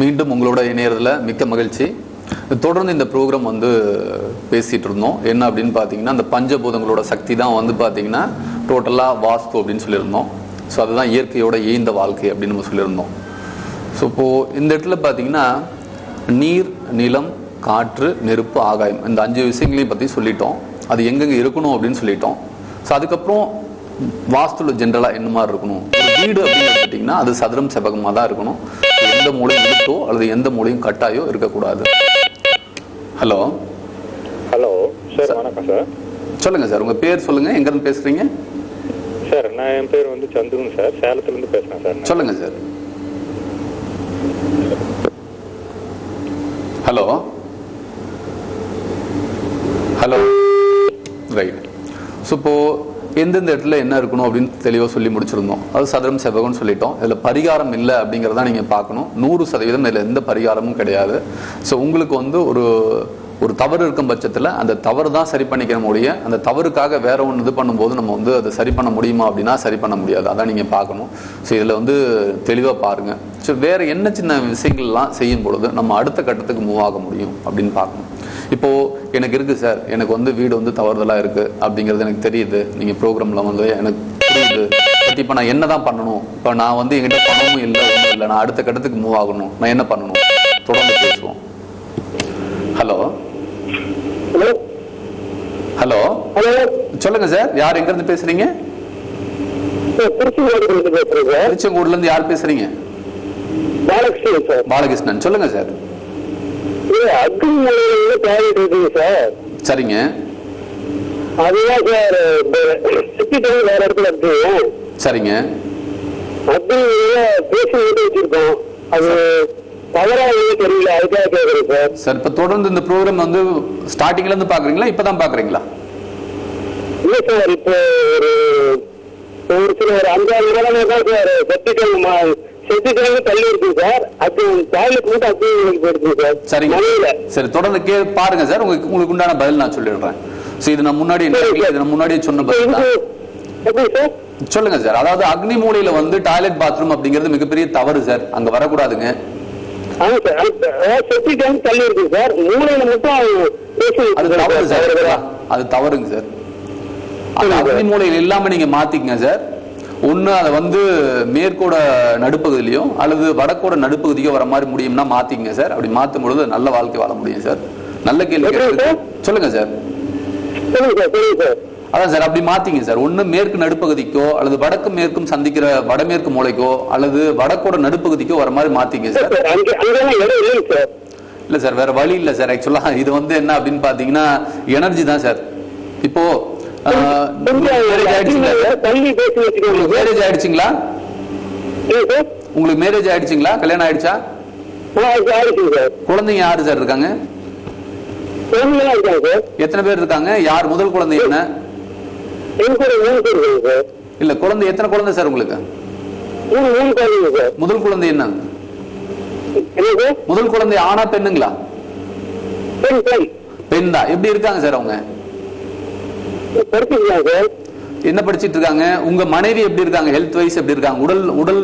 மீண்டும் உங்களோட இணையறதுல மிக்க மகிழ்ச்சி. தொடர்ந்து இந்த ப்ரோக்ராம் வந்து பேசிகிட்டு இருந்தோம். என்ன அப்படின்னு பார்த்தீங்கன்னா, அந்த பஞ்சபூதங்களோட சக்தி தான் வந்து பார்த்தீங்கன்னா டோட்டலாக வாஸ்து அப்படின்னு சொல்லியிருந்தோம். ஸோ அதுதான் இயற்கையோட ஏய்ந்த வாழ்க்கை அப்படின்னு நம்ம சொல்லியிருந்தோம். ஸோ இப்போது இந்த இடத்துல பார்த்தீங்கன்னா நீர், நிலம், காற்று, நெருப்பு, ஆகாயம், இந்த 5 விஷயங்களையும் பற்றி சொல்லிட்டோம். அது எங்கெங்கே இருக்கணும் அப்படின்னு சொல்லிட்டோம். ஸோ அதுக்கப்புறம் வாஸ்துல ஜென்ரலாக என்ன மாதிரி இருக்கணும், ஒரு வீடு அப்படின்னு எடுத்துட்டிங்கன்னா அது சதுரம் செவ்வகமாக தான் இருக்கணும். எந்த மூலையும் இழுத்தோ அல்லது எந்த மூலையும் கட்டாயோ இருக்கக்கூடாது. ஹலோ ஹலோ சார், வணக்கம் சார். சொல்லுங்கள் சார், உங்கள் பேர் சொல்லுங்கள், எங்கேருந்து பேசுகிறீங்க சார்? நான் என் பேர் வந்து சந்துருங்க சார், சேலத்துலேருந்து பேசுகிறேன் சார். சொல்லுங்கள் sir. Hello hello right. So இப்போது எந்தெந்த இடத்துல என்ன இருக்கணும் அப்படின்னு தெளிவாக சொல்லி முடிச்சிருந்தோம். அது சதுரம் செவ்வகம்னு சொல்லிட்டோம். இதில் பரிகாரம் இல்லை அப்படிங்கிறத நீங்கள் பார்க்கணும். 100% இதில் எந்த பரிகாரமும் கிடையாது. ஸோ உங்களுக்கு வந்து ஒரு தவறு இருக்கும் பட்சத்தில் அந்த தவறு தான் சரி பண்ணிக்கிற முடியும். அந்த தவறுக்காக வேற ஒன்று இது பண்ணும்போது நம்ம வந்து அதை சரி பண்ண முடியுமா அப்படின்னா சரி பண்ண முடியாது. அதான் நீங்கள் பார்க்கணும். ஸோ இதில் வந்து தெளிவாக பாருங்கள். ஸோ வேறு என்ன சின்ன விஷயங்கள்லாம் செய்யும் பொழுது நம்ம அடுத்த கட்டத்துக்கு மூவ் ஆக முடியும் அப்படின்னு பார்க்கணும். இப்போது எனக்கு இருக்குது சார், எனக்கு வந்து வீடு வந்து தவறுதலாக இருக்குது அப்படிங்கிறது எனக்கு தெரியுது, நீங்கள் ப்ரோக்ராமில் வந்து எனக்கு புரியுது. பட் இப்போ நான் என்ன தான் பண்ணணும்? இப்போ நான் வந்து என்கிட்ட பணமும் இல்லை, ஒன்றும் இல்லை, நான் அடுத்த கட்டத்துக்கு மூவ் ஆகணும், நான் என்ன பண்ணணும்? தொடர்ந்து பேசுவோம். ஹலோ ஹலோ ஹலோ சொல்லுங்க சார், யார் எங்கிருந்து பேசுறீங்க? திருச்செங்கோடுல இருந்து யார் பேசுறீங்க? பாலகிருஷ்ணன் சார். பாலகிருஷ்ணன், சொல்லுங்க சார். சரிங்க. அதுதான் சார், வேற இடத்துல இருக்கு. சரிங்க. பேசி வச்சிருக்கோம், அது தவறா தெரியல, அதுக்காக கேட்குறேன் சார். சார், இப்போ தொடர்ந்து இந்த ப்ரோக்ராம் வந்து ஸ்டார்டிங்ல இருந்து பாக்குறீங்களா, இப்பதான் பாக்குறீங்களா? இல்ல சார், இப்போ ஒரு சில ஒரு 5-6 நாளாக தான் சார் செத்துக்கிழமை தள்ளி இருக்கு சார். அது டாய்லெட் மட்டும் அப்படியே போயிருக்கு சார். சரிங்க. சரி, தொடர்ந்து பாருங்க சார், உங்களுக்கு உண்டான பதில் நான் சொல்லிடுறேன். இது நான் முன்னாடியே சொன்ன பதில் தான். சொல்லுங்க சார். அதாவது அக்னி மூலையில வந்து டாய்லெட் பாத்ரூம் அப்படிங்கிறது மிகப்பெரிய தவறு சார், அங்க வரக்கூடாதுங்க. தள்ளி இருக்கு சார், மூலையில மட்டும் அது தவறு சார், அது தவறுங்க சார். அக்னி மூலையில் இல்லாம நீங்க மாத்திக்கங்க சார். ஒண்ணு அதை வந்து மேற்கோட நடுப்பகுதியிலையோ அல்லது வடக்கோட நடுப்பகுதியோ வர மாதிரி முடியும்னா மாத்திக்கங்க சார். அப்படி மாற்றும் பொழுது நல்ல வாழ்க்கை வாழ முடியும் சார். நல்ல கேள்வி சொல்லுங்க சார். அதான் சார், அப்படி மாத்திங்க சார். ஒண்ணு மேற்கு நடுப்பகுதிக்கோ அல்லது வடக்கு மேற்கும் சந்திக்கிற வடமேற்கு மூலைக்கோ அல்லது வடக்கோட நடுப்பகுதிக்கோ வர மாதிரி மாத்திங்க சார். இல்ல சார், வேற வழி இல்ல சார். ஆக்சுவலா இது வந்து என்ன அப்படின்னு பாத்தீங்கன்னா எனர்ஜி தான் சார். இப்போ மேரேஜ் ஆயிடுச்சுங்களா? உங்களுக்கு மேரேஜ் ஆயிடுச்சுங்களா? கல்யாணம் ஆயிடுச்சா? குழந்தைங்க யாரு சார் இருக்காங்க? எத்தனை பேர் இருக்காங்க? யார் முதல் குழந்தை என்ன? இல்ல, குழந்தை எத்தனை குழந்தை சார் உங்களுக்கு? முதல் குழந்தை என்ன? முதல் குழந்தை ஆனா பெண்ணுங்களா? பெண் தான். எப்படி இருக்காங்க சார் அவங்க? என்ன படிச்சிட்டு இருக்காங்க? உங்க மனைவி எப்படி இருக்காங்க? ஹெல்த் வைஸ் எப்படி இருக்காங்க? உடல்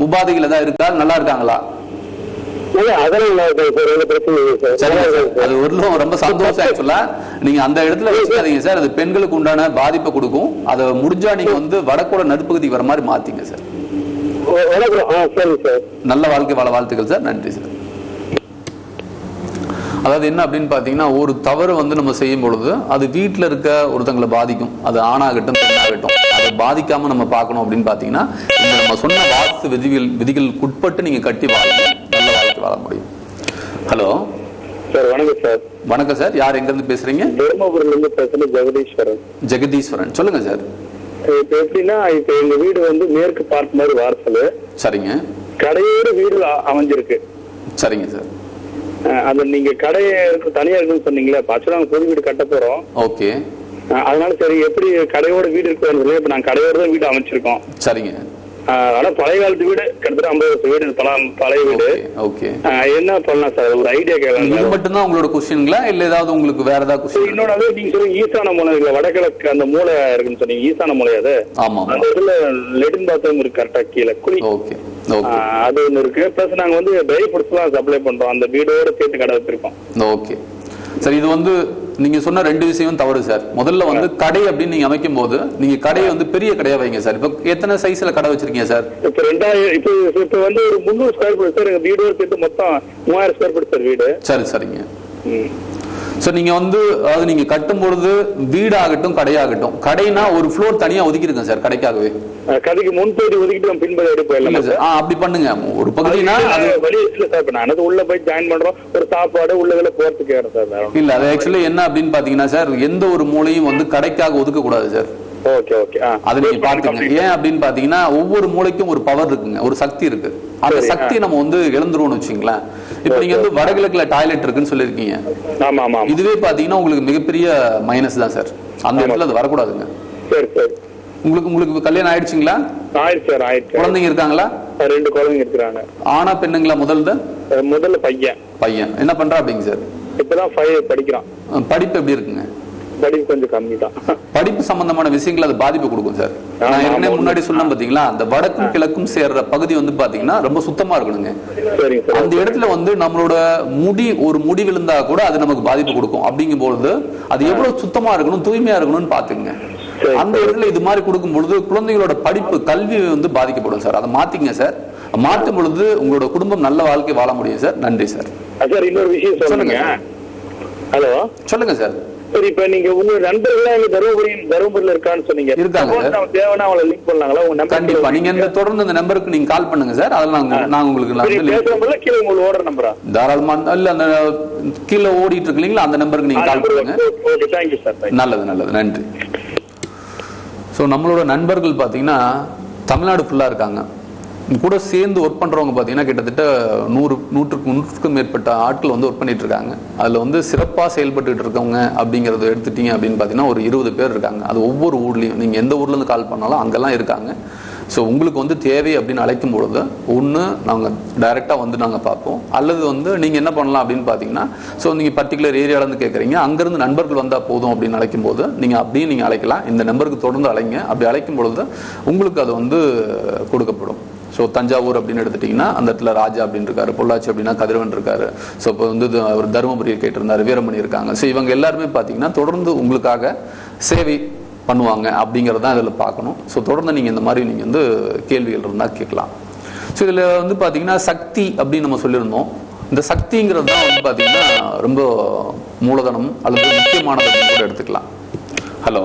உபாதைகள் ஏதாவது இருக்கா? நல்லா இருக்காங்களா? அது ஒரு ரொம்ப சந்தோஷம். ஆக்சுவலா நீங்க அந்த இடத்துல வச்சுக்காதீங்க சார், அது பெண்களுக்கு உண்டான பாதிப்பை கொடுக்கும். அதை முடிஞ்சா நீங்க வந்து வடக்கோட நடுப்பகுதிக்கு வர மாதிரி மாத்திங்க சார். நல்ல வாழ்க்கை வாழ வாழ்த்துக்கள் சார். நன்றி சார். அதாவது என்ன அப்படின்னு பார்த்தீங்கன்னா, ஒரு தவறு வந்து நம்ம செய்யும் பொழுது அது வீட்டில் இருக்க ஒருத்தங்களை பாதிக்கும். அது ஆணாகட்டும் பெண்ணாகட்டும், அதை பாதிக்காம நம்ம பார்க்கணும் அப்படின்னு பார்த்தீங்கன்னா, இந்த நம்ம சொன்ன வாஸ்து விதிகளுக்கு உட்பட்டு நீங்க கட்டி வாழுங்க, நல்ல வாழ்க்கை வாழ முடியும். ஹலோ சார், வணக்கம் சார். வணக்கம் சார், யார் எங்க இருந்து பேசுறீங்க? தர்மபுரில இருந்து பேசுறது ஜெகதீஸ்வரன். ஜெகதீஸ்வரன், சொல்லுங்க சார். இப்ப எப்படின்னா, இப்ப எங்க வீடு வந்து மேற்கு பார்த்த மாதிரி வாசல். சரிங்க. கடையோட வீடு அமைஞ்சிருக்கு. சரிங்க சார். அது நீங்க கடையை தனியா இருக்குன்னு சொன்னீங்களா? ஆக்சுவலா நாங்க புது வீடு கட்ட போறோம். ஓகே. அதனால சரி, எப்படி கடையோட வீடு இருக்கு, இப்ப நாங்க கடையோட தான் வீடு அமைச்சிருக்கோம். சரிங்க. ஆனா பழைய காலத்து வீடு, கிட்டத்தட்ட 50 வருஷம் வீடு, பழைய வீடு. ஓகே. என்ன பண்ணலாம் சார், ஒரு ஐடியா கேட்கலாம். இது மட்டும் தான் உங்களோட கொஸ்டின்களா இல்ல ஏதாவது உங்களுக்கு வேற ஏதாவது கொஸ்டின்? இன்னொன்னு, நீங்க சொல்லுங்க, ஈசான மூலை இல்ல வடகிழக்கு அந்த மூலை இருக்குன்னு சொன்னீங்க, ஈசான மூலை அது. ஆமா. அந்த இடத்துல லெட்டின் பாத்ரூம் இருக்கு கரெக்டா கீழே குழி. ஓகே. ஓகே அது ஒண்ணு இருக்கு. பிளஸ் நாங்க வந்து ட்ரை ஃப்ரூட்ஸ் எல்லாம் சப்ளை பண்றோம். அந்த வீடோட சேர்த்து கடை வச்சிருக்கோம். Okay sir. இது வந்து நீங்க சொன்ன 2 விஷயம் தவறு சார். முதல்ல வந்து கடை அப்படின்னு நீங்க அமைக்கும் போது நீங்க கடையை வந்து பெரிய கடையா வைங்க சார். இப்ப எத்தனை சைஸ்ல கடை வச்சிருக்கீங்க சார்? இப்ப 2000 இப்ப வந்து ஒரு 300 ஸ்கொயர் ஃபீட் சார். எங்க வீடோட சேர்த்து மொத்தம் 3000 ஸ்கொயர் ஃபீட் சார் வீடு. சரி சரிங்க. சார் நீங்க வந்து அதாவது நீங்க கட்டும் பொழுது வீடாகட்டும் கடையாகட்டும், கடைனா ஒரு ஃப்ளோர் தனியா ஒதுக்கிடுங்க சார் கடைக்காகவே. கதைக்கு முன்பகுதி ஒதுக்கிட்டு நம்ம பின்பகுதி எடுப்போம். அப்படி பண்ணுங்க. ஒரு பகுதினா அது வழி இல்ல சார். இப்ப நான் உள்ள போய் ஜாயின் பண்றோம். ஒரு சாப்பாடு உள்ள போறதுக்கு சார். இல்ல அது ஆக்சுவலி என்ன அப்படின்னு பாத்தீங்கன்னா சார், எந்த ஒரு மூலையும் வந்து கடைக்காக ஒதுக்க கூடாது சார். Okay okay. அதை நீங்க பாத்துங்க. ஏன் அப்படின்னு பாத்தீங்கன்னா ஒவ்வொரு மூலைக்கும் ஒரு பவர் இருக்குங்க, ஒரு சக்தி இருக்கு. அந்த சக்தியை நம்ம வந்து இழந்துருவோம்னு வச்சுங்களேன். இப்ப நீங்க வந்து வடகிழக்குல டாய்லெட் இருக்குன்னு சொல்லிருக்கீங்க. ஆமா ஆமா. இதுவே பாத்தீங்கன்னா உங்களுக்கு மிகப்பெரிய மைனஸ் தான் சார். அந்த இடத்துல அது வரக்கூடாதுங்க. சரி சரி. உங்களுக்கு கல்யாணம் ஆயிடுச்சுங்களா? ஆயிடுச்சு சார். ஆயிடுச்சு. குழந்தைங்க இருக்காங்களா? 2 குழந்தைங்க இருக்காங்க. ஆனா பெண்ணுங்களா? முதல்ல பையன் என்ன பண்றா அப்படிங்க சார்? இப்பதான் 5 படிக்கிறான். படிப்பு எப்படி இருக்குங்க? படிப்பு கொஞ்சம் கம்மி தான். படிப்பு சம்பந்தமான விஷயங்கள் அது பாதிப்பு கொடுக்கும் சார். நான் ஏற்கனவே முன்னாடி சொன்னேன் பாத்தீங்களா, அந்த வடக்கும் கிழக்கும் சேர்ற பகுதி வந்து பாத்தீங்கன்னா ரொம்ப சுத்தமா இருக்கணுங்க. அந்த இடத்துல வந்து நம்மளோட ஒரு முடி விழுந்தா கூட அது நமக்கு பாதிப்பு கொடுக்கும். அப்படிங்கும் பொழுது அது எவ்வளவு சுத்தமா இருக்கணும், தூய்மையா இருக்கணும்னு பாத்துங்க. அந்த இடத்துல இது மாதிரி கொடுக்கும் பொழுது குழந்தைகளோட படிப்பு கல்வி வந்து பாதிக்கப்படும் சார். அதை மாத்திங்க சார். மாற்றும் பொழுது உங்களோட குடும்பம் நல்ல வாழ்க்கை வாழ முடியும் சார். நன்றி சார். சார் இன்னொரு விஷயம் சொல்லுங்க. ஹலோ சொல்லுங்க சார். சரி, இப்ப நீங்க உங்க நண்பர்களா தருமபுரியில இருக்கான்னு சொன்னீங்க. இருக்காங்க சார். தேவைன்னா அவங்களை லிங்க் பண்ணலாங்களா? உங்க நம்பர் கண்டிப்பா நீங்க இந்த தொடர்ந்து இந்த நம்பருக்கு நீங்க கால் பண்ணுங்க சார். அதெல்லாம் நான் உங்களுக்கு பேசுறோம்ல. கீழே உங்களுக்கு ஓடுற நம்பரா? தாராளமா இல்ல, அந்த கீழே ஓடிட்டு இருக்கு இல்லீங்களா, அந்த நம்பருக்கு நீங்க கால் பண்ணுங்க. Okay, thank you sir. நல்லது, நன்றி. ஸோ நம்மளோட நண்பர்கள் பார்த்தீங்கன்னா தமிழ்நாடு ஃபுல்லாக இருக்காங்க. கூட சேர்ந்து ஒர்க் பண்ணுறவங்க பார்த்தீங்கன்னா கிட்டத்தட்ட 100க்கும் மேற்பட்ட ஆட்கள் வந்து ஒர்க் பண்ணிட்டு இருக்காங்க. அதில் வந்து சிறப்பாக செயல்பட்டு இருக்கவங்க அப்படிங்கிறத எடுத்துட்டீங்க அப்படின்னு பார்த்தீங்கன்னா ஒரு 20 பேர் இருக்காங்க. அது ஒவ்வொரு ஊர்லேயும் நீங்கள் எந்த ஊர்லேருந்து கால் பண்ணாலும் அங்கெல்லாம் இருக்காங்க. ஸோ உங்களுக்கு வந்து தேவை அப்படின்னு அழைக்கும் பொழுது ஒன்று நாங்கள் டைரெக்டாக வந்து நாங்கள் பார்ப்போம். அல்லது வந்து நீங்கள் என்ன பண்ணலாம் அப்படின்னு பார்த்தீங்கன்னா, ஸோ நீங்கள் பர்டிகுலர் ஏரியாவிலேருந்து கேட்குறீங்க, அங்கேருந்து நண்பர்கள் வந்தால் போதும் அப்படின்னு அழைக்கும் போது நீங்கள் அழைக்கலாம். இந்த நம்பருக்கு தொடர்ந்து அழைங்க. அப்படி அழைக்கும் பொழுது உங்களுக்கு அது வந்து கொடுக்கப்படும். ஸோ தஞ்சாவூர் அப்படின்னு எடுத்துட்டிங்கன்னா அந்த இடத்துல ராஜா அப்படின்னு இருக்காரு, பொள்ளாச்சி அப்படின்னா கதிரவன் இருக்காரு. ஸோ இப்போ வந்து அவர் தருமபுரியை கேட்டிருந்தாரு, வீரமணி இருக்காங்க. ஸோ இவங்க எல்லாருமே பார்த்தீங்கன்னா தொடர்ந்து உங்களுக்காக சேவை பண்ணுவாங்க அப்படிங்கிறதான் இதில் பார்க்கணும். ஸோ தொடர்ந்து நீங்கள் இந்த மாதிரி நீங்கள் வந்து கேள்விகள் இருந்தால் கேட்கலாம். ஸோ இதில் வந்து பார்த்தீங்கன்னா சக்தி அப்படின்னு நம்ம சொல்லியிருந்தோம். இந்த சக்திங்கிறது தான் வந்து பார்த்தீங்கன்னா ரொம்ப மூலதனம் அல்லது முக்கியமானது அப்படின்னு கூட எடுத்துக்கலாம். ஹலோ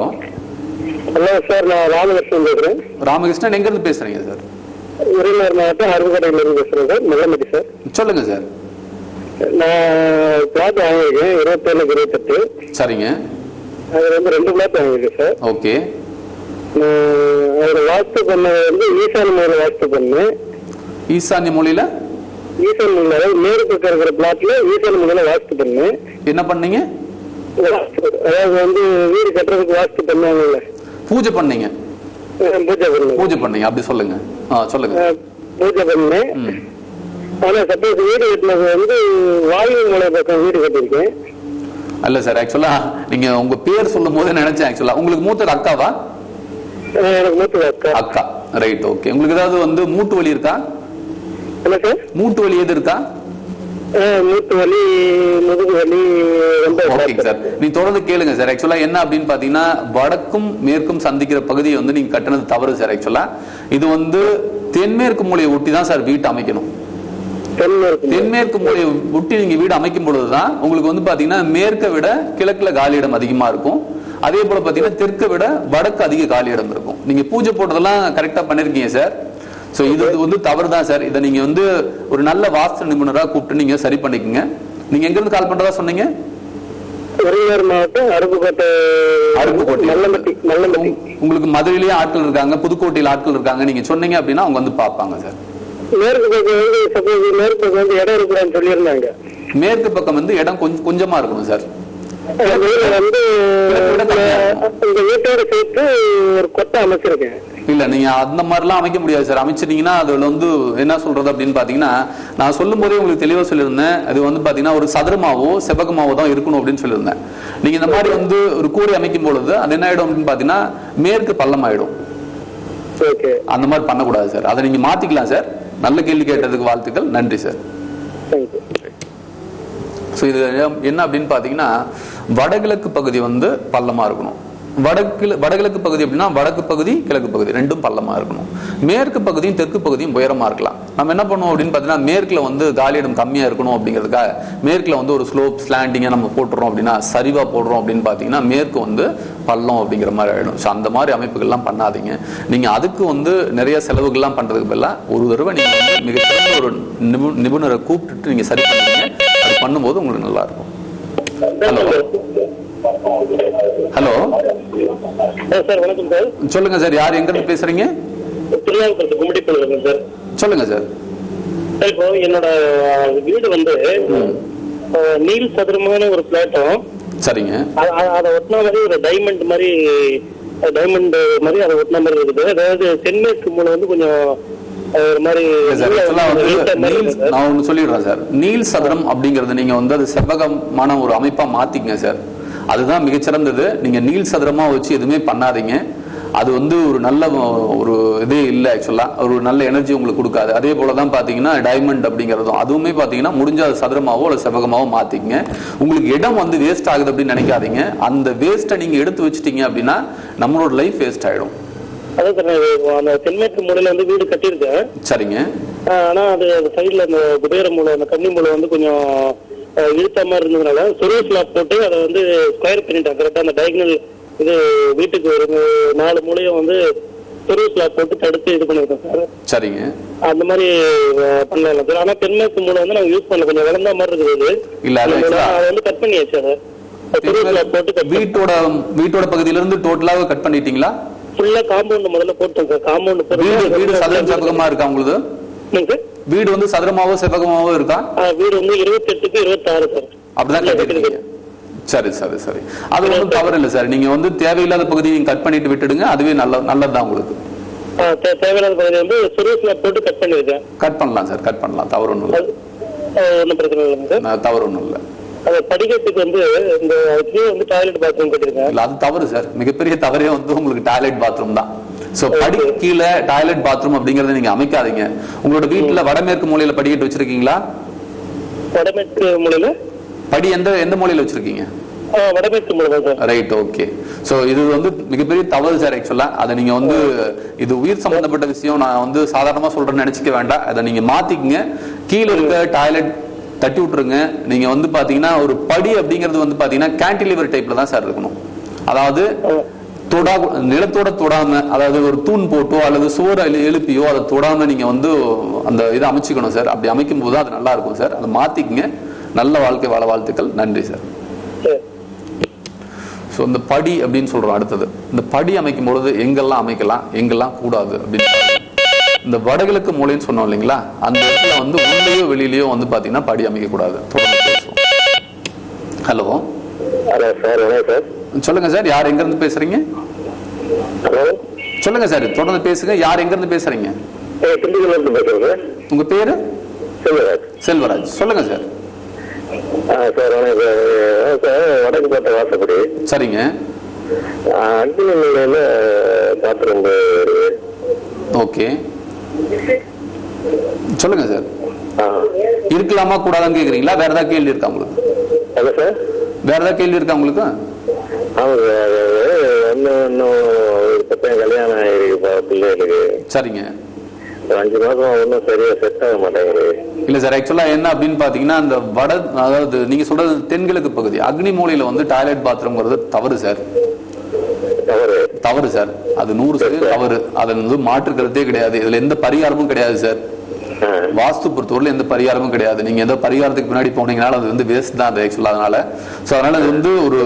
சார், நான் ராமகிருஷ்ணன் பேசுகிறேன். ராமகிருஷ்ணன் எங்கேருந்து பேசுகிறீங்க சார்? விருதுநகர் மாவட்டம் அருப்புக்கோட்டையிலிருந்து பேசுகிறேன் சார். நல்லமதி சார். சொல்லுங்கள் சார். நான் பிளாட் வாங்கியிருக்கேன் 27-28. சரிங்க. அது வந்து 2 பிளாட் வாங்கியிருக்கேன் சார். ஓகே. அதில் வாஸ்து பண்ண வந்து ஈசானி மூலையில் வாஸ்து பண்ணேன். ஈசான்ய மூலையில்? ஈசானி மூலையில், அதாவது மேற்கு பக்கம் இருக்கிற பிளாட்ல ஈசானி மூலையில் வாஸ்து பண்ணேன். என்ன பண்ணீங்க? அதாவது வந்து வீடு கட்டுறதுக்கு வாஸ்து பண்ணாங்கல்ல, பூஜை பண்ணீங்க? பூஜை பண்ணீங்க, அப்படி சொல்லுங்க. சொல்லுங்க. பூஜை பண்ணேன். ஆனா சப்போஸ் வீடு கட்டினது வந்து வாயு மூலை பக்கம் வீடு கட்டிருக்கேன். அல்ல சார், ஆக்சுவலா நீங்க உங்க பேர் சொல்லும் போது நினைச்சேன். ஆக்சுவலா உங்களுக்கு மூத்தது அக்காவா? எனக்கு மூத்தது அக்கா. அக்கா, ரைட், ஓகே. உங்களுக்கு ஏதாவது வந்து மூட்டு வலி இருக்கா? என்ன சார்? மூட்டு வலி எது இருக்கா? மூட்டு வலி, முதுகு வலி. ஓகே சார், நீ தொடர்ந்து கேளுங்க சார். ஆக்சுவலா என்ன அப்படின்னு பாத்தீங்கன்னா வடக்கும் மேற்கும் சந்திக்கிற பகுதியை வந்து நீங்க கட்டினது தவறு சார். ஆக்சுவலா இது வந்து தென்மேற்கு மூலையை ஒட்டி தான் சார் வீட்டை அமைக்கணும். தென்மேற்கு மூலையை ஒட்டி நீங்க வீடு அமைக்கும் பொழுதுதான் உங்களுக்கு வந்து பாத்தீங்கன்னா மேற்க விட கிழக்குல காலியிடம் அதிகமா இருக்கும். அதே போல பாத்தீங்கன்னா தெற்க விட வடக்கு அதிக காலியிடம் இருக்கும். நீங்க பூஜை போட்டதெல்லாம் கரெக்டா பண்ணிருக்கீங்க சார். சோ இது வந்து தவறுதான் சார். இதை நீங்க வந்து ஒரு நல்ல வாஸ்து நிபுணராக கூப்பிட்டு நீங்க சரி பண்ணிக்கங்க. நீங்க எங்க இருந்து கால் பண்றதா சொன்னீங்க? விருதுநகர் மாவட்டம் அருப்புக்கோட்டை. உங்களுக்கு மதுரையிலேயே ஆட்கள் இருக்காங்க, புதுக்கோட்டையில் ஆட்கள் இருக்காங்க. நீங்க சொன்னீங்க அப்படின்னா அவங்க வந்து பாப்பாங்க சார். மேற்கு பக்கம் வந்து சப்போஸ் மேற்கு பக்கம் வந்து இடம் இருக்கலாம்னு சொல்லியிருந்தாங்க. மேற்கு பக்கம் வந்து இடம் கொஞ்சமா இருக்கணும் சார். வந்து இந்த வீட்டோட சேர்த்து ஒரு கொட்டை அமைச்சிருக்கேன். இல்ல நீங்க அந்த மாதிரிலாம் அமைக்க முடியாது சார். அமைச்சிட்டீங்கன்னா அதுல வந்து என்ன சொல்றது அப்படின்னு பாத்தீங்கன்னா, நான் சொல்லும் போதே உங்களுக்கு தெளிவா சொல்லியிருந்தேன். அது வந்து பாத்தீங்கன்னா ஒரு சதுரமாவோ செவ்வகமாவோ தான் இருக்கணும் அப்படின்னு சொல்லியிருந்தேன். நீங்க இந்த மாதிரி வந்து ஒரு கூரை அமைக்கும் பொழுது அது என்ன ஆயிடும் அப்படின்னு பாத்தீங்கன்னா, மேற்கு பள்ளம் ஆயிடும். அந்த மாதிரி பண்ணக்கூடாது சார். அதை நீங்க மாத்திக்கலாம் சார். நல்ல கேள்வி கேட்டதுக்கு வாழ்த்துக்கள். நன்றி சார். தேங்க்யூ. ஸோ இது என்ன அப்படின்னு பார்த்தீங்கன்னா, வடகிழக்கு பகுதி வந்து பள்ளமா இருக்கணும். வடகிழக்கு பகுதி அப்படின்னா வடக்கு பகுதி கிழக்கு பகுதி ரெண்டும் பள்ளமா இருக்கணும். மேற்கு பகுதியும் தெற்கு பகுதியும் உயரமா இருக்கலாம். நம்ம என்ன பண்ணுவோம் அப்படின்னு பார்த்தீங்கன்னா, மேற்குல வந்து காலியிடம் கம்மியா இருக்கணும் அப்படிங்கிறதுக்காக மேற்குல வந்து ஒரு ஸ்லோப் ஸ்லாண்டிங்கா நம்ம போட்டுறோம் அப்படின்னா, சரிவா போடுறோம் அப்படின்னு பார்த்தீங்கன்னா மேற்கு வந்து பள்ளம் அப்படிங்கிற மாதிரி ஆயிடும். ஸோ அந்த மாதிரி அமைப்புகள்லாம் பண்ணாதீங்க. நீங்க அதுக்கு வந்து நிறைய செலவுகள்லாம் பண்றதுக்கு பதிலாக ஒரு தடவை நீங்க வந்து மிகச்சிறந்த ஒரு நிபுணரை கூப்பிட்டுட்டு நீங்க சரி பண்ணுவீங்க. அது பண்ணும்போது உங்களுக்கு நல்லா இருக்கும். ஹலோ ஹலோ சார், வணக்கம் சார். சொல்லுங்க சார், யார் எங்க இருந்து பேசுறீங்க? திருநாவுக்கரசு கும்மிடிப்பள்ளி சார். சொல்லுங்க சார். இப்போ என்னோட வீடு வந்து நீல் சதுரமான ஒரு பிளாட்டும், சரிங்க, அதை ஒட்டின மாதிரி ஒரு டைமண்ட் மாதிரி அதை ஒட்டின மாதிரி இருக்குது. அதாவது தென்மேற்கு மூலம் வந்து கொஞ்சம் ஒரு மாதிரி நான் ஒண்ணு சொல்லிடுறேன் சார். நீல் சதுரம் அப்படிங்கறது நீங்க வந்து அது செவ்வகமான ஒரு அமைப்பா மாத்திக்கங்க சார். அதுதான் மிகச்சிறந்தது. நீங்க நீல் சதுரமா வச்சு எதுவுமே பண்ணாதீங்க. அது வந்து ஒரு நல்ல ஒரு இதே இல்லை. ஆக்சுவலா ஒரு நல்ல எனர்ஜி உங்களுக்கு கொடுக்காது. அதே போலதான் பாத்தீங்கன்னா டைமண்ட் அப்படிங்கறதும் அதுவுமே பாத்தீங்கன்னா முடிஞ்ச சதுரமாவோ அல்லது செவ்வகமாவோ மாத்திக்கங்க. உங்களுக்கு இடம் வந்து வேஸ்ட் ஆகுது அப்படின்னு நினைக்காதீங்க. அந்த வேஸ்ட்டை நீங்க எடுத்து வச்சுட்டீங்க அப்படின்னா நம்மளோட லைஃப் வேஸ்ட் ஆயிடும். அந்த தென்மேற்கு மூலையில வந்து வீடு கட்டியிருக்கேன். சரிங்க. ஆனா அது சைட்ல அந்த குபேர மூலை, அந்த கன்னி மூலை வந்து கொஞ்சம் இழுத்த மாதிரி இருந்ததுனால சொருவு ஸ்லாப் போட்டு அதை வந்து ஸ்கொயர் பண்ணிட்டேன். கரெக்டா அந்த டயகனல் இது வீட்டுக்கு ஒரு 4 மூலையும் வந்து சொருவு ஸ்லாப் போட்டு தடுத்து இது பண்ணிருக்கேன் சார். சரிங்க. அந்த மாதிரி பண்ணலாம் சார். ஆனா தென்மேற்கு மூலை வந்து நாங்க யூஸ் பண்ணல, கொஞ்சம் வளர்ந்த மாதிரி இருக்குது. இல்ல அதை வந்து கட் பண்ணியாச்சு. அதை சொருவு ஸ்லாப் போட்டு வீட்டோட பகுதியில இருந்து டோட்டலாக கட் பண்ணிட்டீங்களா? ஃபுல்லா காம்பவுண்ட் முதல்ல போட்டோம் சார். காம்பவுண்ட் வீடு சதுரம் செவ்வகமா இருக்கா உங்களுக்கு? வீடு வந்து சதுரமாவோ செவ்வகமாவோ இருக்கா? வீடு வந்து 28க்கு 26 சார். அப்படிதான் கட்டிருக்கீங்க. சரி சரி சரி. அது ஒன்றும் தவறு இல்லை சார். நீங்க வந்து தேவையில்லாத பகுதியை நீங்க கட் பண்ணிட்டு விட்டுடுங்க. அதுவே நல்லதுதான் உங்களுக்கு. தேவையில்லாத பகுதி வந்து சொருவுல போட்டு கட் பண்ணிருக்கேன். கட் பண்ணலாம் சார், கட் பண்ணலாம். தவறு ஒன்றும் இல்லை. ஒன்றும் பிரச்சனை இல்லைங்க சார். தவறு ஒன்றும் இல்லை. அது படிக்கிறதுக்கு வந்து இந்த வந்து டாய்லெட் பாத்ரூம் கட்டிருக்கேன். இல்ல அது தவறு சார். மிகப்பெரிய தவறே வந்து உங்களுக்கு டாய்லெட் பாத்ரூம் தான். சோ படி கீழே டாய்லெட் பாத்ரூம் அப்படிங்கறத நீங்க அமைக்காதீங்க. உங்களோட வீட்டுல வடமேற்கு மூலையில படிக்கட்டு வச்சிருக்கீங்களா? வடமேற்கு மூலையில படி எந்த மூலையில வச்சிருக்கீங்க? வடமேற்கு மூலை சார். Right, okay. சோ இது வந்து மிகப்பெரிய தவறு சார். ஆக்சுவலா அதை நீங்க வந்து இது உயிர் சம்பந்தப்பட்ட விஷயம். நான் வந்து சாதாரணமா சொல்றேன்னு நினைச்சுக்க வேண்டாம். அதை நீங்க மாத்திக்கங்க. கீழே இருக்க டாய்லெட் தட்டி விட்டுருங்க. நீங்க வந்து பாத்தீங்கன்னா ஒரு படி அப்படிங்கிறது வந்து பாத்தீங்கன்னா கேன்டிலிவர் டைப்ல தான் சார் இருக்கணும். அதாவது நிலத்தோட தொடாம, அதாவது ஒரு தூண் போட்டோ அல்லது சுவரை எழுப்பியோ அதை தொடாம நீங்க வந்து அந்த இதை அமைச்சுக்கணும் சார். அப்படி அமைக்கும் போது அது நல்லா இருக்கும் சார். அதை மாத்திக்கங்க. நல்ல வாழ்க்கை வாழ வாழ்த்துக்கள். நன்றி சார். ஸோ இந்த படி அப்படின்னு சொல்றோம். அடுத்தது இந்த படி அமைக்கும் பொழுது எங்கெல்லாம் அமைக்கலாம், எங்கெல்லாம் கூடாது அப்படின்னு இந்த வடகிழக்கு மூலைன்னு சொன்னோம் இல்லைங்களா, அந்த இடத்துல வந்து உள்ளேயோ வெளியிலயோ வந்து பாத்தீங்கன்னா படி அமைக்க கூடாது. தொடர்ந்து பேசுவோம். Hello sir. சொல்லுங்க சார், யார் எங்க இருந்து பேசுறீங்க? சொல்லுங்க சார், தொடர்ந்து பேசுங்க. யார் எங்க இருந்து பேசுறீங்க? உங்க பேரு? செல்வராஜ். சொல்லுங்க சார். சார் வடக்கு பார்த்த வாசப்படி. சரிங்க. அக்னி மூலையில பாத்ரூம். ஓகே, சொல்லுங்க சார். இருக்கலாமா கூடாதான்னு கேக்குறீங்களா? வேற ஏதாவது கேள்வி இருக்கா உங்களுக்கு? வேற ஏதாவது கேள்வி இருக்கா உங்களுக்கு? கல்யாணம் ஆயிருக்கு பிள்ளைகளுக்கு. சரிங்க. 5 மாசம் ஒன்றும் சரியா செட் ஆக மாட்டேங்குது. இல்ல சார், ஆக்சுவலா என்ன அப்படின்னு பாத்தீங்கன்னா அந்த அதாவது நீங்க சொல்றது தென்கிழக்கு பகுதி அக்னி மூலையில வந்து டாய்லெட் பாத்ரூம்ங்கிறது தவறு சார். தவறு சார். அது 100% தவறு. அது வந்து மாற்று கருத்தே கிடையாது. இதுல எந்த பரிகாரமும் கிடையாது சார். வாஸ்து பொறுத்தவரையில எந்த பரிகாரமும் கிடையாது. நீங்க ஏதோ பரிகாரத்துக்கு முன்னாடி போனீங்கனால அது வந்து வேஸ்ட் தான் அது ஆக்சுவலா. அதனால அது வந்து ஒரு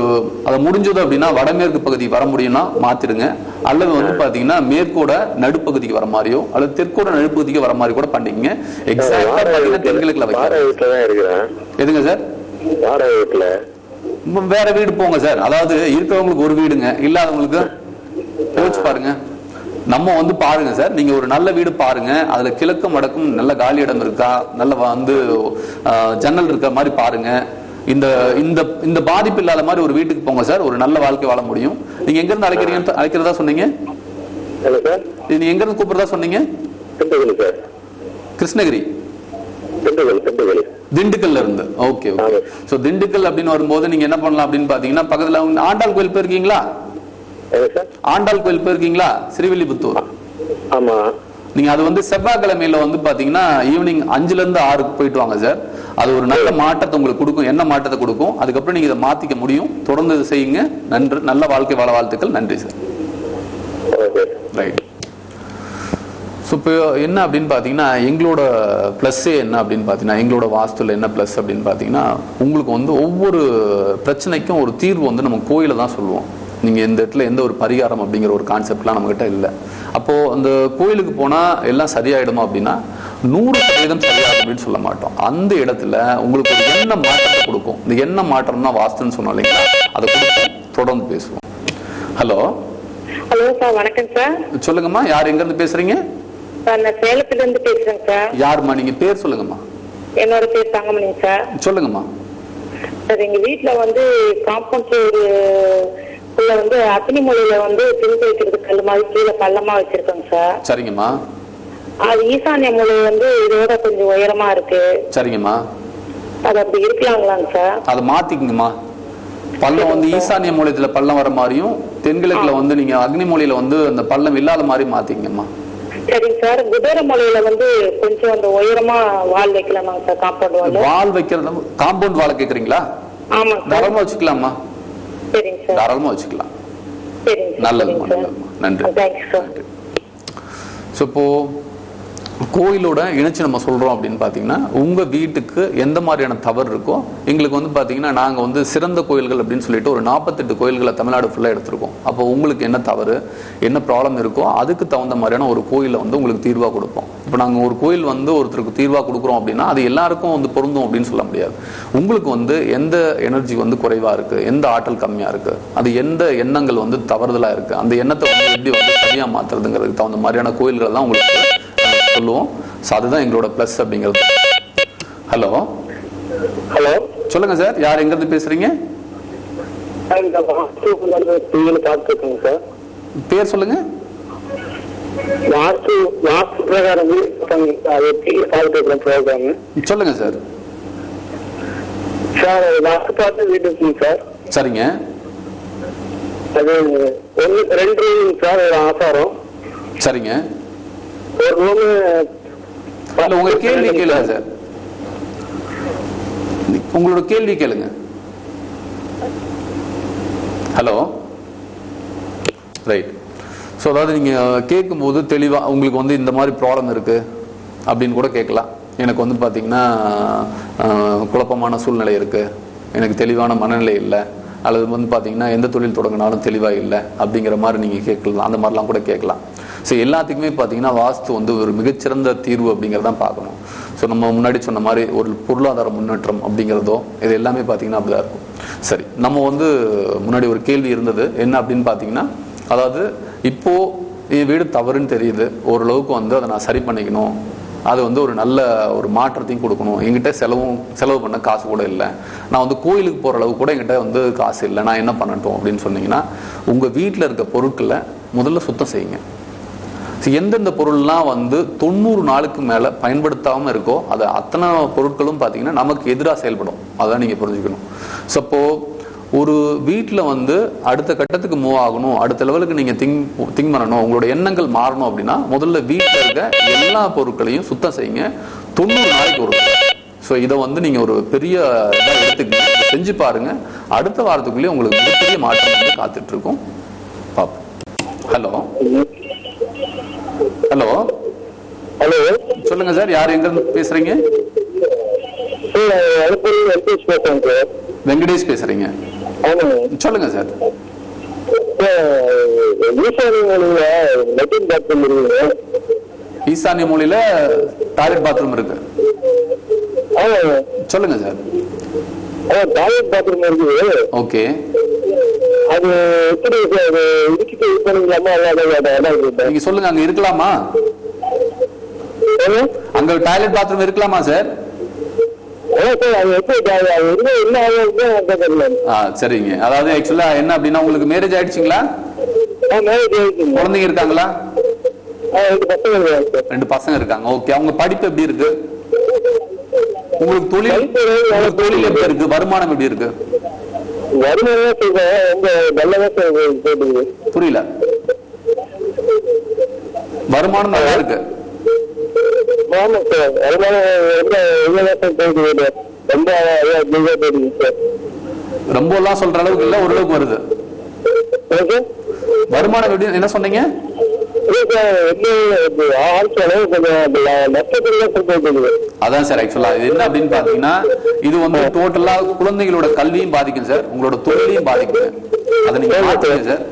அதை முடிஞ்சது அப்படின்னா வடமேற்கு பகுதி வர முடியும்னா மாத்திருங்க. அல்லது வந்து பாத்தீங்கன்னா மேற்கோட நடுப்பகுதிக்கு வர மாதிரியோ அல்லது தெற்கோட நடுப்பகுதிக்கு வர மாதிரி கூட பண்ணிக்கங்க. எக்ஸாக்டா பாத்தீங்கன்னா தென்கிழக்குல வைக்கிறேன். எதுங்க சார்? வேற வீடு போங்க சார். அதாவது இருக்கிறவங்களுக்கு ஒரு வீடுங்க, இல்லாதவங்களுக்கு யோசிச்சு பாருங்க. நம்ம வந்து பாருங்க சார், நீங்க ஒரு நல்ல வீடு பாருங்க. அதுல கிழக்கும் வடக்கும் நல்ல காலி இடம் இருக்கா, நல்ல வந்து ஜன்னல் இருக்க மாதிரி பாருங்க. இந்த இந்த இந்த பாதிப்பு இல்லாத மாதிரி ஒரு வீட்டுக்கு போங்க சார். ஒரு நல்ல வாழ்க்கை வாழ முடியும். நீங்க எங்க இருந்து அழைக்கிறதா சொன்னீங்க? நீங்க எங்க இருந்து கூப்பிடுறதா சொன்னீங்க? கிருஷ்ணகிரி, திண்டுக்கல்ல இருந்து. Okay okay. சோ திண்டுக்கல் அப்படின்னு வரும்போது நீங்க என்ன பண்ணலாம் அப்படின்னு பாத்தீங்கன்னா, பக்கத்துல ஆண்டாள் கோயில் போயிருக்கீங்களா? ஆண்டாள் கோயில் போயிருக்கீங்களா? ஸ்ரீவில்லிபுத்தூர். ஆமா. நீங்க அது வந்து செவ்வாய்க்கிழமையில வந்து பாத்தீங்கன்னா ஈவினிங் 5ல இருந்து 6க்கு போயிட்டு வாங்க சார். அது ஒரு நல்ல மாற்றத்தை உங்களுக்கு கொடுக்கும். என்ன மாற்றத்தை கொடுக்கும்? அதுக்கப்புறம் நீங்க இதை மாத்திக்க முடியும். தொடர்ந்து இதை செய்யுங்க. நன்றி. நல்ல வாழ்க்கை வாழ வாழ்த்துக்கள். நன்றி சார். ரைட். ஸோ இப்போ என்ன அப்படின்னு பார்த்தீங்கன்னா, எங்களோட ப்ளஸ்ஸே என்ன அப்படின்னு பார்த்தீங்கன்னா, எங்களோட வாஸ்துல என்ன ப்ளஸ் அப்படின்னு பார்த்தீங்கன்னா, உங்களுக்கு வந்து ஒவ்வொரு பிரச்சனைக்கும் ஒரு தீர்வு வந்து நம்ம கோயிலை தான் சொல்லுவோம். நீங்கள் இந்த இடத்துல எந்த ஒரு பரிகாரம் அப்படிங்கிற ஒரு கான்செப்ட்லாம் நம்மகிட்ட இல்லை. அப்போது அந்த கோயிலுக்கு போனால் எல்லாம் சரியாயிடுமா அப்படின்னா 100% சரியாகும் அப்படின்னு சொல்ல மாட்டோம். அந்த இடத்துல உங்களுக்கு ஒரு எண்ண மாற்றத்தை கொடுக்கும். இந்த எண்ண மாற்றம் தான் வாஸ்துன்னு சொன்னோம் இல்லைங்களா, அதை கொடுக்கும். தொடர்ந்து பேசுவோம். ஹலோ. ஹலோ சார், வணக்கம் சார். சொல்லுங்கம்மா, யார் எங்க இருந்து பேசுறீங்க? சார், நான் சேலத்துல இருந்து பேசுறேன் சார். யாருமா நீங்க? பேர் சொல்லுங்கம்மா. என்னோட பேர் தங்கமணி சார். சொல்லுங்கம்மா. சார், எங்க வீட்டுல வந்து காம்பவுண்ட் வந்து அக்னி மூலையில வந்து துணி துவைக்கிறது கல் மாதிரி கீழே பள்ளமா வச்சிருக்கோங்க சார். சரிங்கம்மா. அது ஈசானிய மூலை வந்து இதோட கொஞ்சம் உயரமா இருக்கு. சரிங்கம்மா. அது அப்படி இருக்கலாங்களாங்க சார்? அதை மாத்திக்குங்கம்மா. பள்ளம் வந்து ஈசானிய மூலையத்துல பள்ளம் வர மாதிரியும், தென்கிழக்குல வந்து நீங்க அக்னி மூலையில வந்து அந்த பள்ளம் இல்லாத மாதிரி மாத்திக்கங்கம்மா. சரிங்க சார். குபேர மூலையில வந்து கொஞ்சம் அந்த உயரமா வால் வைக்கலாமாங்க சார்? Compound wall. வால் வைக்கிறது காம்பவுண்ட் வால் கேக்குறீங்களா? ஆமா. தாராளமா வச்சுக்கலாமா? சரிங்க சார். தாராளமா வச்சுக்கலாம். சரிங்க. நல்லதுமா, நல்லதுமா. நன்றி. Thanks sir. ஸோ இப்போ கோயிலோட இணைச்சு நம்ம சொல்றோம் அப்படின்னு பாத்தீங்கன்னா, உங்க வீட்டுக்கு எந்த மாதிரியான தவறு இருக்கோ, எங்களுக்கு வந்து பாத்தீங்கன்னா நாங்க வந்து சிறந்த கோயில்கள் அப்படின்னு சொல்லிட்டு ஒரு 48 கோயில்களை தமிழ்நாடு ஃபுல்லா எடுத்திருக்கோம். அப்போ உங்களுக்கு என்ன தவறு, என்ன ப்ராப்ளம் இருக்கோ அதுக்கு தகுந்த மாதிரியான ஒரு கோயிலை வந்து உங்களுக்கு தீர்வா கொடுப்போம். இப்போ நாங்க ஒரு கோயில் வந்து ஒருத்தருக்கு தீர்வா கொடுக்குறோம் அப்படின்னா அது எல்லாருக்கும் வந்து பொருந்தும் அப்படின்னு சொல்ல முடியாது. உங்களுக்கு வந்து எந்த எனர்ஜி வந்து குறைவா இருக்கு, எந்த ஆற்றல் கம்மியா இருக்கு, அது எந்த எண்ணங்கள் வந்து தவறுதலா இருக்கு, அந்த எண்ணத்தை வந்து எப்படி வந்து சரியா மாத்துறதுங்கிறதுக்கு தகுந்த மாதிரியான கோயில்கள் தான் உங்களுக்கு சொல்லுவோம். அதுதான் எங்களோட பிளஸ் அப்படிங்கிறது. ஹலோ. ஹலோ, சொல்லுங்க சார், யார் எங்க இருந்து பேசுறீங்க? பேர் சொல்லுங்க. சொல்லுங்க சார். சார், சரிங்க. அது 2 சார், ஆசாரம். சரிங்க. ஒரு ரூம். உங்க கேள்வி கேளுங்க சார். உங்களோட கேள்வி கேளுங்க. ஹலோ. ரைட். ஸோ அதாவது நீங்கள் கேட்கும்போது தெளிவாக உங்களுக்கு வந்து இந்த மாதிரி ப்ராப்ளம் இருக்குது அப்படின்னு கூட கேட்கலாம். எனக்கு வந்து பார்த்தீங்கன்னா குழப்பமான சூழ்நிலை இருக்குது, எனக்கு தெளிவான மனநிலை இல்லை, அல்லது வந்து பார்த்தீங்கன்னா எந்த தொழில் தொடங்கினாலும் தெளிவாக இல்லை அப்படிங்கிற மாதிரி நீங்கள் கேட்கலாம். அந்த மாதிரிலாம் கூட கேட்கலாம். ஸோ எல்லாத்துக்குமே பார்த்தீங்கன்னா வாஸ்து வந்து ஒரு மிகச்சிறந்த தீர்வு அப்படிங்கிறதான் பார்க்கணும். ஸோ நம்ம முன்னாடி சொன்ன மாதிரி ஒரு பொருளாதார முன்னேற்றம் அப்படிங்கிறதோ இது எல்லாமே பார்த்தீங்கன்னா அப்படிதான் இருக்கும். சரி, நம்ம வந்து முன்னாடி ஒரு கேள்வி இருந்தது என்ன அப்படின்னு பார்த்தீங்கன்னா, அதாவது இப்போ என் வீடு தவறுன்னு தெரியுது, ஓரளவுக்கு வந்து அதை நான் சரி பண்ணிக்கணும், அது வந்து ஒரு நல்ல ஒரு மாற்றத்தையும் கொடுக்கணும், என்கிட்ட செலவு பண்ண காசு கூட இல்லை, நான் வந்து கோயிலுக்கு போகிற அளவுக்கு கூட என்கிட்ட வந்து காசு இல்லை, நான் என்ன பண்ணட்டும் அப்படின்னு சொன்னீங்கன்னா, உங்கள் வீட்டில் இருக்க பொருட்களை முதல்ல சுத்தம் செய்யுங்க. எந்தெந்த பொருள்லாம் வந்து 90 நாளுக்கு மேலே பயன்படுத்தாமல் இருக்கோ அது அத்தனை பொருட்களும் பார்த்தீங்கன்னா நமக்கு எதிராக செயல்படும். அதான் நீங்கள் புரிஞ்சுக்கணும். ஸோ அப்போ ஒரு வீட்டில் வந்து அடுத்த கட்டத்துக்கு மூவ் ஆகணும், அடுத்த லெவலுக்கு நீங்கள் திங்க் பண்ணணும், உங்களோட எண்ணங்கள் மாறணும் அப்படின்னா முதல்ல வீட்டில் இருக்க எல்லா பொருட்களையும் சுத்தம் செய்யுங்க 90 நாளைக்கு ஒரு. ஸோ இதை வந்து நீங்கள் ஒரு பெரிய இதாக எடுத்துக்கங்க, செஞ்சு பாருங்க. அடுத்த வாரத்துக்குள்ளேயே உங்களுக்கு மிகப்பெரிய மாற்றம் வந்து காத்துட்டு இருக்கும். பார்ப்போம். ஹலோ. ஹலோ. ஹலோ, சொல்லுங்க சார், யார் எங்க இருந்து பேசுறீங்க? வெங்கடேஷ் பேசுறீங்க. சொல்லுங்க சார். ஈசானிய மூலையில டாய்லெட் பாத்ரூம் இருக்கு. சொல்லுங்க சார். டாய்லெட் பாத்ரூம் இருக்கு. ஓகே. அது எப்படி நீங்க சொல்லுங்க, அங்க இருக்கலாமா? அங்க டாய்லெட் பாத்ரூம் இருக்கலாமா சார்? சரிங்க. அதாவது ஆக்சுவலா என்ன அப்படின்னா, உங்களுக்கு மேரேஜ் ஆயிடுச்சுங்களா? குழந்தைங்க இருக்காங்களா? 2 பசங்க இருக்காங்க சார். 2 பசங்க இருக்காங்க. ஓகே, அவங்க படிப்பு எப்படி இருக்கு? உங்களுக்கு தொழில் எப்படி இருக்கு? வருமானம் எப்படி இருக்கு? வருமானம் சொல்றேன் ரொம்ப நல்லதா போட்டுது. புரியல. வருமானம் நல்லா இருக்கு. ஆமா சார், வருமானம் போகுது. ரொம்ப எல்லாம் சொல்ற அளவுக்கு இல்ல, ஓரளவுக்கு வருது. வருமானம் எப்படி என்ன சொன்னீங்க? அதான் சார், ஆக்சுவலா இது என்ன அப்படின்னு பாத்தீங்கன்னா, இது வந்து டோட்டலா குழந்தைகளோட கல்வியும் பாதிக்கும் சார், உங்களோட தொழிலையும் பாதிக்கும். அதை நீங்க மாத்துங்க சார்,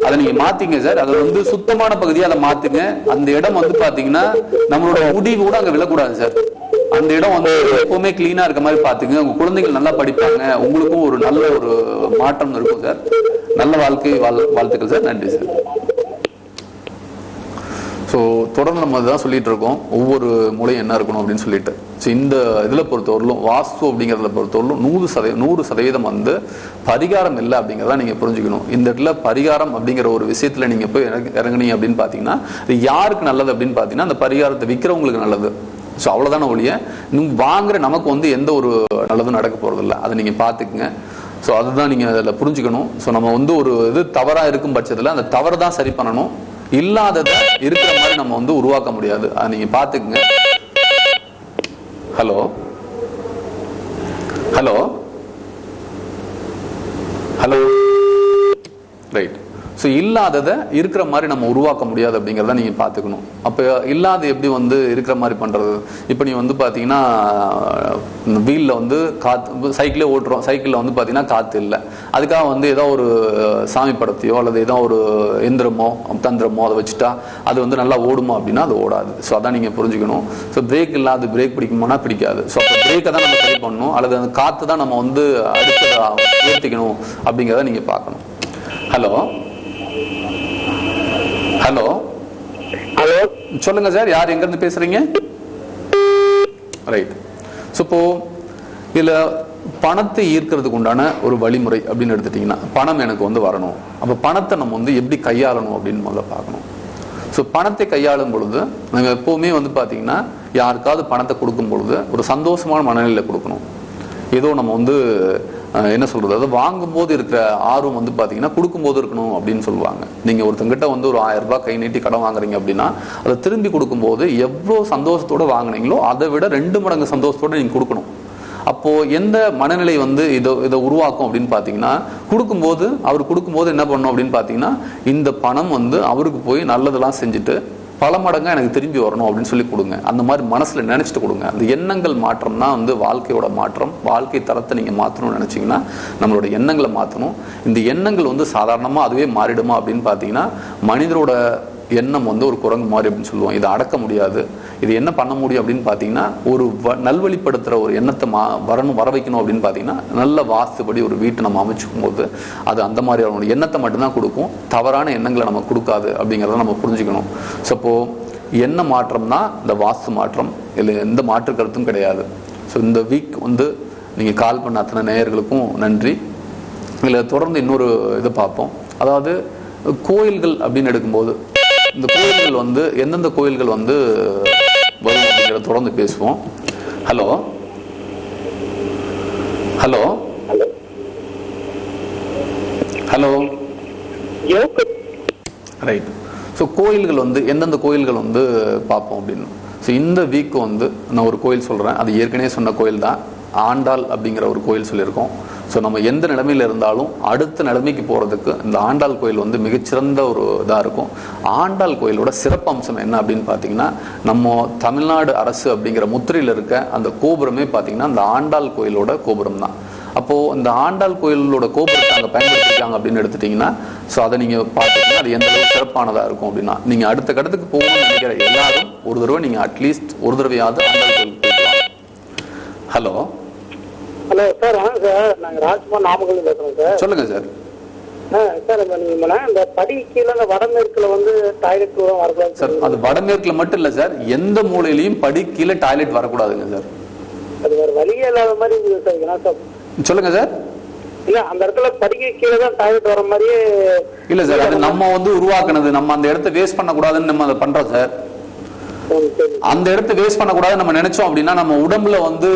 அதை நீங்க மாத்திங்க சார். அது வந்து சுத்தமான பகுதியை அதை மாத்துங்க. அந்த இடம் வந்து பாத்தீங்கன்னா நம்மளோட முடி கூட அங்க விழக்கூடாது சார். அந்த இடம் வந்து எப்பவுமே கிளீனா இருக்க மாதிரி பாத்துங்க. உங்க குழந்தைகள் நல்லா படிப்பாங்க, உங்களுக்கும் ஒரு நல்ல ஒரு மாற்றம் இருக்கும் சார். நல்ல வாழ்க்கை வாழ்த்துக்கள் சார். நன்றி சார். ஸோ தொடர்ந்து நம்ம தான் சொல்லிட்டு இருக்கோம், ஒவ்வொரு மூலையும் என்ன இருக்கணும் அப்படின்னு சொல்லிட்டு. ஸோ இந்த இதில் பொறுத்தவரையிலும் வாஸ்து அப்படிங்கிறத பொறுத்தவரையிலும் 100% வந்து பரிகாரம் இல்லை அப்படிங்கிறத நீங்கள் புரிஞ்சுக்கணும். இந்த இடத்துல பரிகாரம் அப்படிங்கிற ஒரு விஷயத்தில் நீங்கள் போய் இறங்குனீங்க அப்படின்னு பார்த்தீங்கன்னா, இது யாருக்கு நல்லது அப்படின்னு பார்த்தீங்கன்னா, அந்த பரிகாரத்தை விற்கிறவங்களுக்கு நல்லது. ஸோ அவ்வளோதான ஒழிய நீங்கள் வாங்குற நமக்கு வந்து எந்த ஒரு நல்லதும் நடக்க போகிறதில்ல. அதை நீங்கள் பார்த்துக்குங்க. ஸோ அதுதான் நீங்கள் அதில் புரிஞ்சுக்கணும். ஸோ நம்ம வந்து ஒரு இது தவறாக இருக்கும் பட்சத்தில் அந்த தவறை தான் சரி பண்ணணும், இல்லாததை இருக்கிற மாதிரி நம்ம வந்து உருவாக்க முடியாது. அதை நீங்க பாத்துக்குங்க. Hello hello hello right. So இல்லாததை இருக்கிற மாதிரி நம்ம உருவாக்க முடியாது அப்படிங்கிறத நீங்கள் பார்த்துக்கணும். அப்போ இல்லாத எப்படி வந்து இருக்கிற மாதிரி பண்ணுறது? இப்போ நீ வந்து பார்த்தீங்கன்னா வீலில் வந்து காற்று, சைக்கிளே ஓட்டுறோம், சைக்கிளில் வந்து பார்த்தீங்கன்னா காற்று இல்லை. அதுக்காக வந்து ஏதோ ஒரு சாமி படத்தையோ அல்லது ஏதோ ஒரு எந்திரமோ தந்திரமோ அதை வச்சுட்டா அது வந்து நல்லா ஓடுமா அப்படின்னா அது ஓடாது. ஸோ அதான் நீங்கள் புரிஞ்சுக்கணும். ஸோ பிரேக் இல்லாத பிரேக் பிடிக்குமானா பிடிக்காது. ஸோ அப்போ பிரேக்கை தான் நம்ம சரி பண்ணணும், அல்லது அந்த காற்று தான் நம்ம வந்து அடுத்ததாக உயர்த்திக்கணும் அப்படிங்கிறத நீங்கள் பார்க்கணும். ஹலோ ஹலோ ஹலோ சொல்லுங்க சார், யார் எங்க இருந்து பேசுறீங்க? ரைட். ஸோ இப்போ இதுல பணத்தை ஈர்க்கிறதுக்கு உண்டான ஒரு வழிமுறை அப்படின்னு எடுத்துட்டீங்கன்னா, பணம் எனக்கு வந்து வரணும், அப்ப பணத்தை நம்ம வந்து எப்படி கையாளணும் அப்படின்னு முதல்ல பார்க்கணும். ஸோ பணத்தை கையாளும் பொழுது நம்ம எப்பவுமே வந்து பார்த்தீங்கன்னா, யாருக்காவது பணத்தை கொடுக்கும் பொழுது ஒரு சந்தோஷமான மனநிலையில் கொடுக்கணும். ஏதோ நம்ம வந்து என்ன சொல்றது, அதை வாங்கும் போது இருக்கிற ஆர்வம் வந்து பாத்தீங்கன்னா கொடுக்கும்போது இருக்கணும் அப்படின்னு சொல்லுவாங்க. நீங்க ஒருத்தங்கிட்ட வந்து ஒரு 1000 ரூபாய் கை நீட்டி கடன் வாங்குறீங்க அப்படின்னா, அதை திரும்பி கொடுக்கும்போது எவ்வளவு சந்தோஷத்தோட வாங்கினீங்களோ அதை விட 2 மடங்கு சந்தோஷத்தோட நீங்க கொடுக்கணும். அப்போ எந்த மனநிலை வந்து இதை உருவாக்கும் அப்படின்னு பாத்தீங்கன்னா, அவர் கொடுக்கும்போது என்ன பண்ணணும் அப்படின்னு பாத்தீங்கன்னா, இந்த பணம் வந்து அவருக்கு போய் நல்லதெல்லாம் செஞ்சுட்டு பல மடங்கா எனக்கு திரும்பி வரணும் அப்படின்னு சொல்லி கொடுங்க. அந்த மாதிரி மனசுல நினைச்சிட்டு கொடுங்க. அந்த எண்ணங்கள் மாற்றம் தான் வந்து வாழ்க்கையோட மாற்றம். வாழ்க்கை தரத்தை நீங்க மாற்றணும்னு நினைச்சீங்கன்னா நம்மளோட எண்ணங்களை மாற்றணும். இந்த எண்ணங்கள் வந்து சாதாரணமா அதுவே மாறிடுமா அப்படின்னு பாத்தீங்கன்னா, மனிதரோட எண்ணம் வந்து ஒரு குரங்கு மாதிரி அப்படின்னு சொல்லுவோம். இதை அடக்க முடியாது. இது என்ன பண்ண முடியும் அப்படின்னு பாத்தீங்கன்னா, ஒரு நல்வழிப்படுத்துற ஒரு எண்ணத்தை வர வைக்கணும் அப்படின்னு பாத்தீங்கன்னா, நல்ல வாஸ்துபடி ஒரு வீட்டை நம்ம அமைச்சுக்கும் போது அது அந்த மாதிரியான எண்ணத்தை மட்டும்தான் கொடுக்கும், தவறான எண்ணங்களை நம்ம கொடுக்காது அப்படிங்கிறத நம்ம புரிஞ்சுக்கணும். ஸோ இப்போ எண்ண மாற்றம் தான் இந்த வாஸ்து மாற்றம், இல்லை எந்த மாற்று கருத்தும் கிடையாது. ஸோ இந்த வீக் வந்து நீங்க கால் பண்ண அத்தனை நேயர்களுக்கும் நன்றி. இதில் தொடர்ந்து இன்னொரு இதை பார்ப்போம். அதாவது கோயில்கள் அப்படின்னு எடுக்கும்போது, இந்த கோயில்கள் வந்து எந்தெந்த கோயில்கள் வந்து வரும் அப்படிங்கிறத தொடர்ந்து பேசுவோம். Hello hello hello right. So கோயில்கள் வந்து எந்தெந்த கோயில்கள் வந்து பார்ப்போம் அப்படின்னு. ஸோ இந்த வீக் வந்து நான் ஒரு கோயில் சொல்கிறேன். அது ஏற்கனவே சொன்ன கோயில் தான், ஆண்டாள் அப்படிங்கிற ஒரு கோயில் சொல்லியிருக்கோம். ஸோ நம்ம எந்த நிலைமையில் இருந்தாலும் அடுத்த நிலைமைக்கு போகிறதுக்கு இந்த ஆண்டாள் கோயில் வந்து மிகச்சிறந்த ஒரு இதாக இருக்கும். ஆண்டாள் கோயிலோட சிறப்பம்சம் என்ன அப்படின்னு பார்த்தீங்கன்னா, நம்ம தமிழ்நாடு அரசு அப்படிங்கிற முத்திரையில் இருக்க அந்த கோபுரமே பார்த்தீங்கன்னா அந்த ஆண்டாள் கோயிலோட கோபுரம் தான். அப்போது இந்த ஆண்டாள் கோயிலோட கோபுரத்தை அங்கே பயன்படுத்திருக்காங்க அப்படின்னு எடுத்துட்டிங்கன்னா, ஸோ அதை நீங்கள் பார்த்தீங்கன்னா அது எந்த அளவுக்கு சிறப்பானதாக இருக்கும் அப்படின்னா, நீங்கள் அடுத்த கட்டத்துக்கு போகணும்னு நினைக்கிற எல்லாரும் ஒரு தடவை நீங்கள் அட்லீஸ்ட் ஒரு தடவையாவது ஆண்டாள் கோயிலுக்கு போயிடலாம். Hello hello sir. சார் நாங்கள் ராஜ்குமார் நாமக்கல் பேசுகிறோம் சார். சொல்லுங்க சார். சார் இந்த படி கீழே இந்த வடமேற்குல வந்து டாய்லெட் வரக்கூடாது சார். அது வடமேற்குல மட்டும் இல்ல சார், எந்த மூலையிலையும் படி கீழே டாய்லெட் வரக்கூடாதுங்க சார். அது வேற வழியே இல்லாத மாதிரி சார். சொல்லுங்க சார். இல்ல அந்த இடத்துல படிக்க கீழே தான் டாய்லெட் வர மாதிரியே. இல்ல சார், அது நம்ம வந்து உருவாக்குனது. நம்ம அந்த இடத்த வேஸ்ட் பண்ணக்கூடாதுன்னு நம்ம அதை பண்றோம் சார். அந்த இடத்த வேஸ்ட் பண்ணக்கூடாதுன்னு நம்ம நினைச்சோம் அப்படின்னா நம்ம உடம்புல வந்து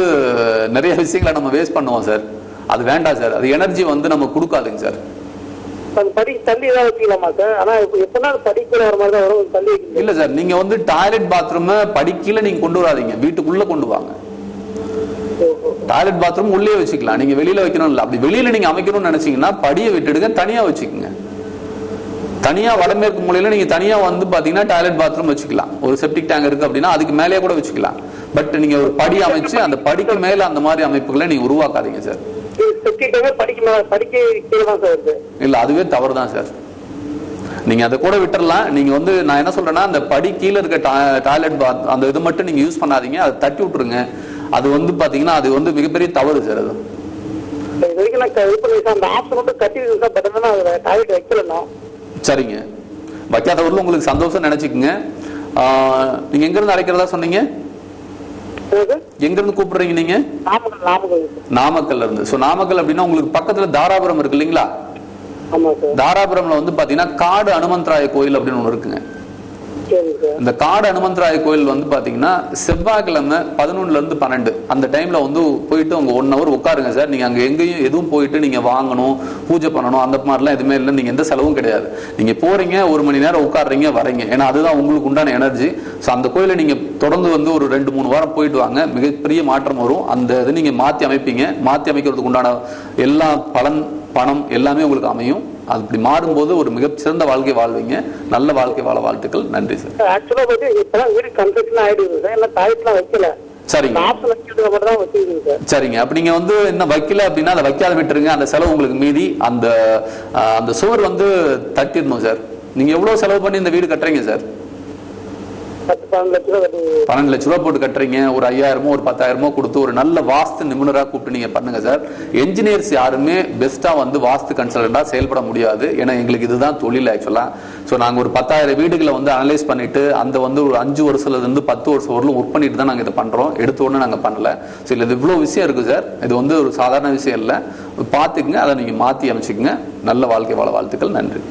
நிறைய விஷயங்களை நம்ம வேஸ்ட் பண்ணுவோம் சார். அது வேண்டாம் சார். அது எனர்ஜி வந்து நம்ம கொடுக்காதுங்க சார். படி தள்ளி ஏதாவது வச்சுக்கலாமா சார்? ஆனா எப்பனா படிக்கிற வர மாதிரி தான் வரும், தள்ளி வைக்கணும். இல்ல சார், நீங்க வந்து டாய்லெட் பாத்ரூம் படிக்கல நீங்க கொண்டு வராதீங்க, வீட்டுக்குள்ள கொண்டு வாங்க. டாய்லெட் பாத்ரூம் உள்ளே வச்சுக்கலாம், நீங்க வெளியில வைக்கணும் இல்ல. அப்படி வெளியில நீங்க அமைக்கணும்னு நினைச்சீங்கன்னா படியை விட்டுடுங்க, தனியா வச்சுக்கோங்க. தனியா வடமேற்கு மூலையில நீங்க தனியா வந்து பாத்தீங்கன்னா டாய்லெட் பாத்ரூம் வச்சுக்கலாம். ஒரு செப்டிக் டேங்க் இருக்கு அப்படின்னா அதுக்கு மேலேயே கூட வச்சுக்கலாம். பட் நீங்க ஒரு படி அமைச்சு அந்த படிக்கு மேல அந்த மாதிரி அமைப்புகளை நீங்க உருவாக்காதீங்க சார். இல்ல, அதுவே தவறுதான் சார். நீங்க அதை கூட விட்டுறலாம். நீங்க வந்து நான் என்ன சொல்றேன்னா அந்த படி கீழே இருக்க டாய்லெட் பாத் அந்த இது மட்டும் நீங்க யூஸ் பண்ணாதீங்க, அதை தட்டி விட்டுருங்க. அது வந்து பாத்தீங்கன்னா அது வந்து மிகப்பெரிய தவறு சார். அது சரிங்க, வைக்காதவர்கள் உங்களுக்கு சந்தோஷம் நினைச்சுக்குங்க. நீங்க எங்க இருந்து அழைக்கிறதா சொன்னீங்க? எங்க இருந்து கூப்பிடுறீங்க நீங்க? நாமக்கல்ல இருந்து. சோ நாமக்கல் அப்படின்னா உங்களுக்கு பக்கத்துல தாராபுரம் இருக்கு இல்லீங்களா? தாராபுரம்ல வந்து பாத்தீங்கன்னா காடு அனுமந்தராய கோயில் அப்படின்னு ஒண்ணு இருக்குங்க. இந்த காடு அனுமந்தராய கோயில் வந்து பாத்தீங்கன்னா செவ்வாய்க்கிழமை 11 to 12 அந்த டைம்ல வந்து போயிட்டு உங்க 1 hour உட்காருங்க சார். நீங்க அங்க எங்கேயும் எதுவும் போயிட்டு நீங்க வாங்கணும், பூஜை பண்ணணும், அந்த மாதிரிலாம் எதுவுமே இல்லை. நீங்க எந்த செலவும் கிடையாது. நீங்க போறீங்க, 1 மணி நேரம் உட்காடுறீங்க, வரீங்க. ஏன்னா அதுதான் உங்களுக்கு உண்டான எனர்ஜி. ஸோ அந்த கோயிலை நீங்க தொடர்ந்து வந்து ஒரு 2-3 வாரம் போயிட்டு வாங்க, மிகப்பெரிய மாற்றம் வரும். அந்த இது நீங்க மாத்தி அமைப்பீங்க. மாத்தி அமைக்கிறதுக்கு உண்டான எல்லா பணம் எல்லாமே உங்களுக்கு அமையும். அப்படி மாறும்போது ஒரு மிகச்சிறந்த வாழ்க்கை வாழ்வீங்க. நல்ல வாழ்க்கை வாழ வாழ்த்துக்கள். நன்றி சார். சரிங்க. அப்ப நீங்க வந்து என்ன வைக்கல அப்படின்னா அதை வைக்காத விட்டுருங்க. அந்த செலவு உங்களுக்கு மீதி. அந்த சுவர் வந்து தட்டிடணும் சார். நீங்க எவ்வளவு செலவு பண்ணி இந்த வீடு கட்டுறீங்க சார்? 12 லட்ச ரூபாய் போட்டு கட்டுறீங்க. ஒரு 5000 ஒரு 10,000 கொடுத்து ஒரு நல்ல வாஸ்து நிபுணரா கூப்பிட்டு நீங்க பண்ணுங்க சார். என்ஜினியர்ஸ் யாருமே பெஸ்டா வந்து வாஸ்து கன்சல்டண்டா செயல்பட முடியாது. ஏன்னா எங்களுக்கு இதுதான் தொழில் ஆக்சுவலா. ஸோ நாங்க ஒரு 10,000 வீடுகளை வந்து அனலைஸ் பண்ணிட்டு அந்த வந்து ஒரு 5 வருஷத்துல இருந்து 10 வருஷம் வரலும் ஒர்க் பண்ணிட்டு தான் நாங்க இதை பண்றோம். எடுத்த உடனே நாங்க பண்ணல. ஸோ இது இவ்வளவு விஷயம் இருக்கு சார். இது வந்து ஒரு சாதாரண விஷயம் இல்லை. பாத்துக்குங்க, அதை நீங்க மாத்தி அமைச்சுக்குங்க. நல்ல வாழ்க்கை வாழ வாழ்த்துக்கள். நன்றி.